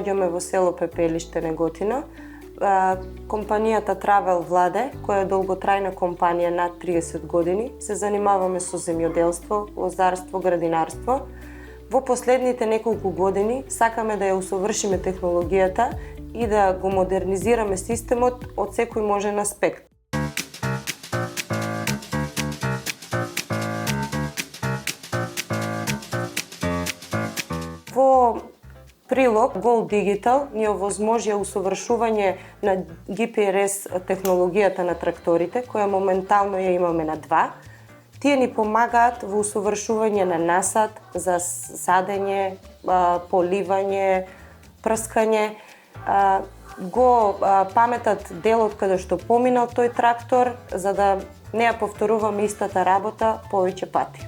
наоѓаме во село Пепелиште, Неготино. Компанијата Travel Владе, која е долготрајна компанија над 30 години, се занимаваме со земјоделство, лозарство, градинарство. Во последните неколку години сакаме да ја усовршиме технологијата и да го модернизираме системот од секој можен аспект. Во прилог Go Digital ни овозможија усовршување на GPRS технологијата на тракторите, која моментално ја имаме на 2. Тие ни помагаат во усовршување на насад, за садење, поливање, прскање. Го паметат делот каде што поминал тој трактор, за да не ја повторуваме истата работа повеќе пати.